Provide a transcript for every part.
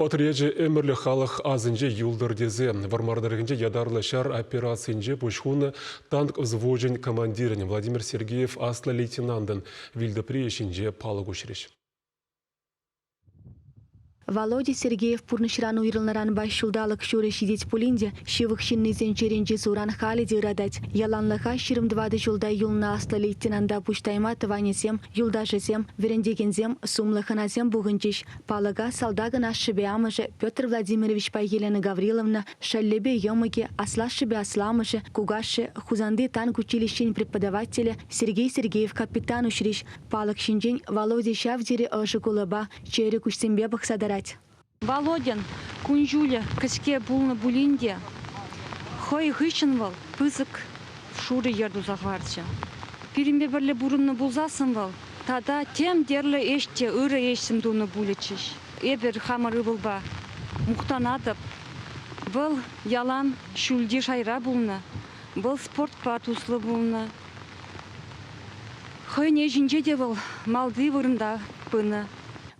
Патриеджи эмірлі халық азынже юлдырдезе. Вармардарыгынже ядарлы шар операциянже пушхуны танк взвожен командирін Владимир Сергеев аслы лейтенантын вилді приешінже палы көшіреш. Володя Сергеев пурнышран уйрылнаран башшулдалық шуры шидеть пулинде, шивых шиннезен черенче суран халиде радать. Яланлыха ширым 20 жылда юлна аслы лейтенанда пуштайма тыванесем, юлдашесем, верендегензем, сумлыханасем бугынчиш. Палыга салдагын ашшыбе амышы Петр Владимирович Пайелена Гавриловна, шаллебе емыке, аслашыбе асламышы, кугашшы, хузанды танк училищен преподавателя Сергей Сергеев капитан ушриш. Палык шинжень Володя Шавдери ыжы кулыба, чері кушсембе бақсадарать. Володян, кунжуля, качке булны булинде, хой гышынвал, пызык шуры ерду захварча. Пиримбе бірлі бурынны булзасынвал, тада тем дерлі эште ыры эшсім дуны булечиш. Эбір хамыры булба, мұқтанадып, бұл ялан шүлде шайра булны, бұл спорт патуслы булны. Хой не жинже де бұл малды вырында пыны.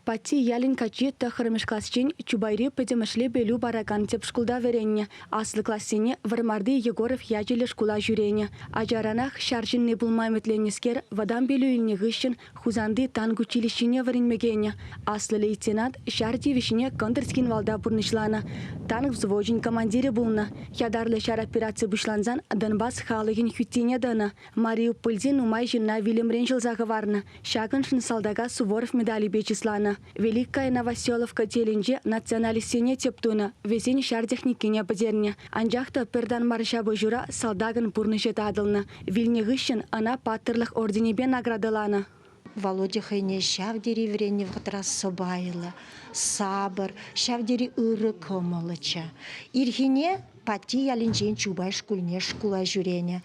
Пати ялин качи тахырмыш классчин чубайри педемышле белю бараган теп шкулда веренне. Аслы классине Вармарды Егоров ячеле шкула жюрене. Ажаранах шаржин не булмайметленескер вадам белю илне гыщен хузанды танк училищине варенмегене. Аслы лейтенант шарди вишне контрскин валда бурнышлана. Танк взвожен командире булна. Ядарлы шар операция бушланзан Донбасс халыгин хюттине дана. Марию Пыльзин умай жинна Вильям Ренжел заговарна. Шагыншын салдага Суворов медали бечислана. Великая Новоселовка теленже националистене тептуна, везень шардехникине бадерне. Анжахта пердан марша божура салдаган пурныше тадылна. Вильне гыщен ана паттырлых орденебе наградылана. Володя хайне шавдери врене ватрас собайла, сабыр, шавдери ыры комылыча. Ирхине пати ялинжен чубай шкульне шкула жюрене.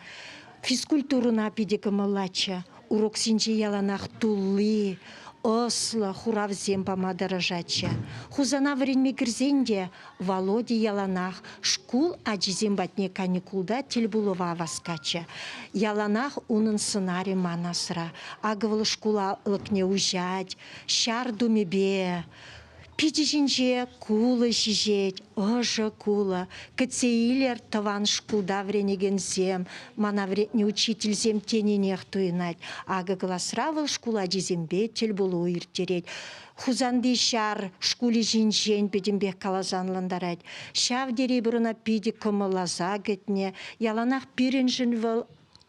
Физкультуруна пиде комылача, урок синже яланах тулы, осло хуравзем помадорожача. Хузана вренме кирзенде Володя яланах шкул аджизем батне каникулда тельбулова васкача. Яланах унын сценарий манасра. Агывыл шкула лыкне ужать, шар думебе. Пидежинже кулы жижет, ожа кула. Кацеилер таван шкулда вренегензем, мана вретне учительзем тененех туйнать. Ага гласравыл шкула дизембе тельбулу иртереть. Хузанды шар шкули жинжен бедембех калазанландарать. Шав деребруна пиде кымылаза гетне, яланах пиренжен выл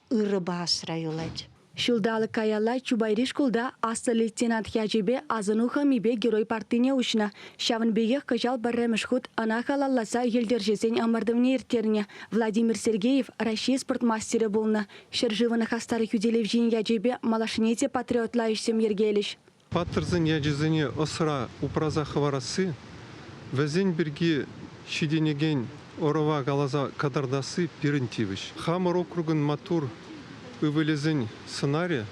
ырыба асраюлать. Шулдалы каялла чубайри шкулда аслы лейтенант хяжебе азынуха мибе герой партине ушна. Шавынбеге кыжал барремеш худ ана халалласа елдержесен амардывне иртерне. Владимир Сергеев Россия спортмастері болны. Шыржываны хастары юделев жин яжебе малашнете патриотла ишсем ергелиш. Паттырзын яжезіне осыра упраза хварасы, везен бірге шиденеген орова галаза кадардасы пирентивиш. Хамыр округын матур ывылезін сценарий,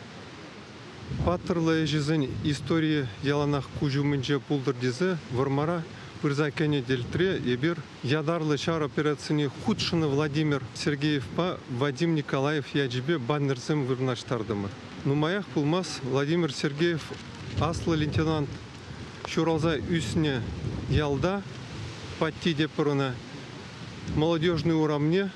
паттырлы ежезін история яланах кужумынже пулдырдезі вармара пырзакене дельтре ебір ядарлы шар операцияны худшыны Владимир Сергеев па Вадим Николаев яджибе баннерзем вырнаштардымы. Нумаях пулмас Владимир Сергеев аслы лейтенант шуралза үсіне ялда патти депырына молодежный урамне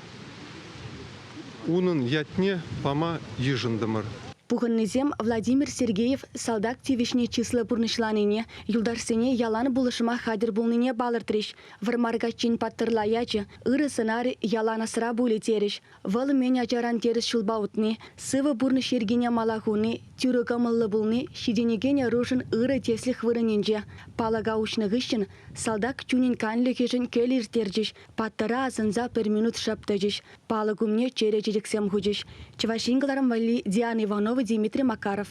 унын ятне пама ежындымыр. Пухыннызем Владимир Сергеев салдак тивишне числы пурнышланыне, юлдарсыне ялан булышыма хадыр булныне балыртриш. Вармаргачин паттырлаячы, ыры сценарий ялана сыра булы териш. Выл мен ажаран теріс шулбаутны, сывы бурны шергене малахуны, тюры камыллы булны, шиденегене рушын ыры теслих вырыненже. Палага ушны гыщын, салдак чунин канлы кешін келір терджиш, паттыра азынза per минут шаптажиш. Палагумне черечерексем худиш. Чевашингаларам вали Диана Иванова, Дмитрий Макаров.